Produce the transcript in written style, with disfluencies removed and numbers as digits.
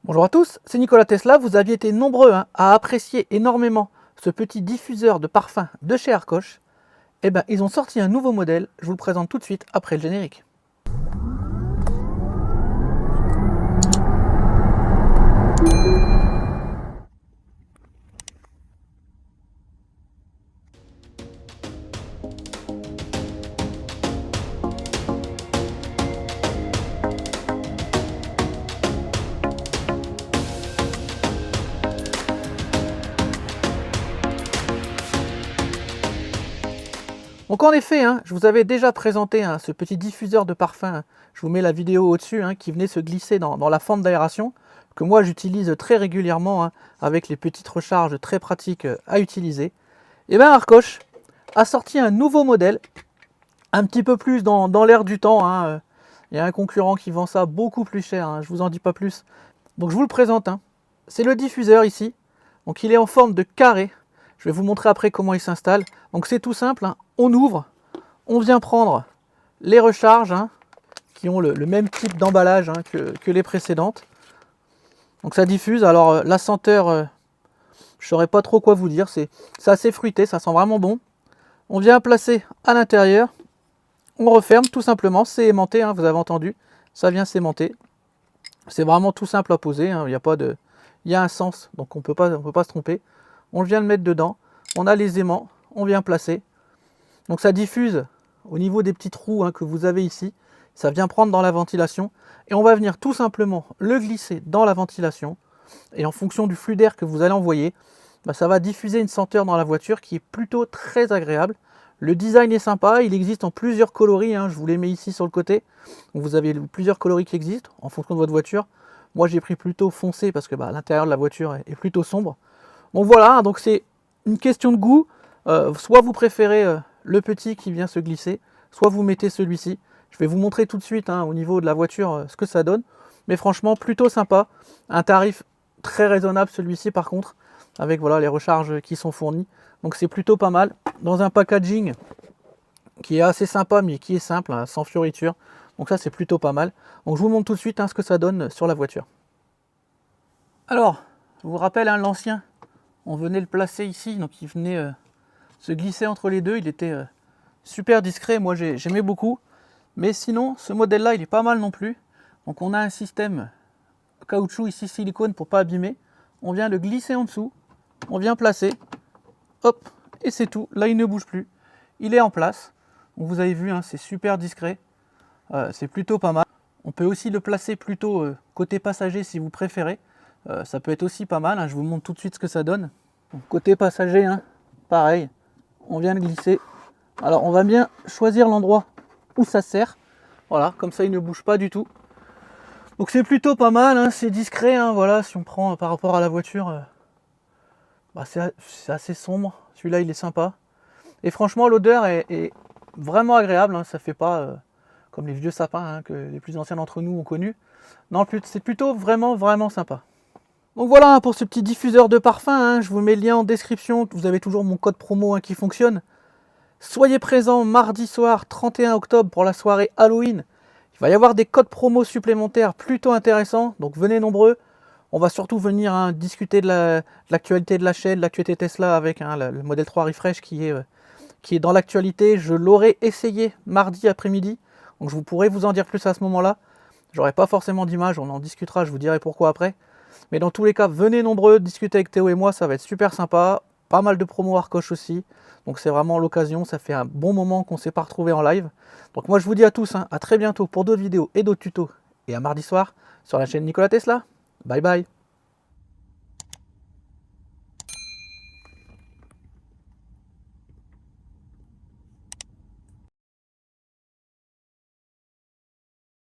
Bonjour à tous, c'est Nikola Tesla. Vous aviez été nombreux à apprécier énormément ce petit diffuseur de parfum de chez Arcoche. Eh bien, ils ont sorti un nouveau modèle, je vous le présente tout de suite après le générique. Donc en effet, je vous avais déjà présenté ce petit diffuseur de parfum, je vous mets la vidéo au-dessus, qui venait se glisser dans la fente d'aération, que moi j'utilise très régulièrement, avec les petites recharges très pratiques à utiliser. Et bien Arcoche a sorti un nouveau modèle, un petit peu plus dans l'air du temps. Il y a un concurrent qui vend ça beaucoup plus cher, je vous en dis pas plus. Donc je vous le présente, c'est le diffuseur ici, donc il est en forme de carré. Je vais vous montrer après comment il s'installe. Donc c'est tout simple, on ouvre, on vient prendre les recharges qui ont le même type d'emballage que les précédentes. Donc ça diffuse. Alors la senteur, je ne saurais pas trop quoi vous dire, c'est assez fruité, ça sent vraiment bon. On vient placer à l'intérieur, on referme tout simplement, c'est aimanté, vous avez entendu, ça vient s'aimanter. C'est vraiment tout simple à poser, il y a un sens, donc on peut pas se tromper. On vient le mettre dedans, on a les aimants, on vient placer. Donc ça diffuse au niveau des petits trous que vous avez ici, ça vient prendre dans la ventilation, et on va venir tout simplement le glisser dans la ventilation, et en fonction du flux d'air que vous allez envoyer, ça va diffuser une senteur dans la voiture qui est plutôt très agréable. Le design est sympa, il existe en plusieurs coloris, je vous les mets ici sur le côté. Donc vous avez plusieurs coloris qui existent en fonction de votre voiture. Moi j'ai pris plutôt foncé parce que l'intérieur de la voiture est plutôt sombre. Donc voilà, donc c'est une question de goût. Soit vous préférez le petit qui vient se glisser, soit vous mettez celui-ci. Je vais vous montrer tout de suite au niveau de la voiture ce que ça donne. Mais franchement plutôt sympa. Un tarif très raisonnable celui-ci par contre, avec voilà les recharges qui sont fournies. Donc c'est plutôt pas mal. Dans un packaging qui est assez sympa mais qui est simple, sans fioriture. Donc ça c'est plutôt pas mal. Donc je vous montre tout de suite ce que ça donne sur la voiture. Alors, je vous rappelle l'ancien, on venait le placer ici, donc il venait se glisser entre les deux. Il était super discret, moi j'aimais beaucoup. Mais sinon, ce modèle-là, il est pas mal non plus. Donc on a un système caoutchouc ici, silicone pour pas abîmer. On vient le glisser en dessous, on vient placer, hop, et c'est tout. Là, il ne bouge plus. Il est en place. Donc, vous avez vu, c'est super discret. C'est plutôt pas mal. On peut aussi le placer plutôt côté passager si vous préférez. Ça peut être aussi pas mal. Je vous montre tout de suite ce que ça donne. Donc, côté passager, pareil. On vient le glisser. Alors, on va bien choisir l'endroit où ça sert. Voilà, comme ça, il ne bouge pas du tout. Donc, c'est plutôt pas mal. C'est discret. Voilà, si on prend par rapport à la voiture, c'est assez sombre. Celui-là, il est sympa. Et franchement, l'odeur est vraiment agréable. Ça fait pas comme les vieux sapins que les plus anciens d'entre nous ont connus. Non, c'est plutôt vraiment sympa. Donc voilà pour ce petit diffuseur de parfum. Je vous mets le lien en description. Vous avez toujours mon code promo qui fonctionne. Soyez présents mardi soir 31 octobre pour la soirée Halloween. Il va y avoir des codes promo supplémentaires plutôt intéressants. Donc venez nombreux. On va surtout venir discuter de l'actualité de la chaîne, de l'actualité Tesla avec le Model 3 Refresh qui est dans l'actualité. Je l'aurai essayé mardi après-midi, donc je pourrai vous en dire plus à ce moment-là. J'aurai pas forcément d'image, on en discutera, je vous dirai pourquoi après. Mais dans tous les cas, venez nombreux, discuter avec Théo et moi, ça va être super sympa. Pas mal de promos Arcoche aussi, donc c'est vraiment l'occasion. Ça fait un bon moment qu'on ne s'est pas retrouvé en live. Donc moi je vous dis à tous, à très bientôt pour d'autres vidéos et d'autres tutos. Et à mardi soir sur la chaîne Nikola Tesla. Bye bye.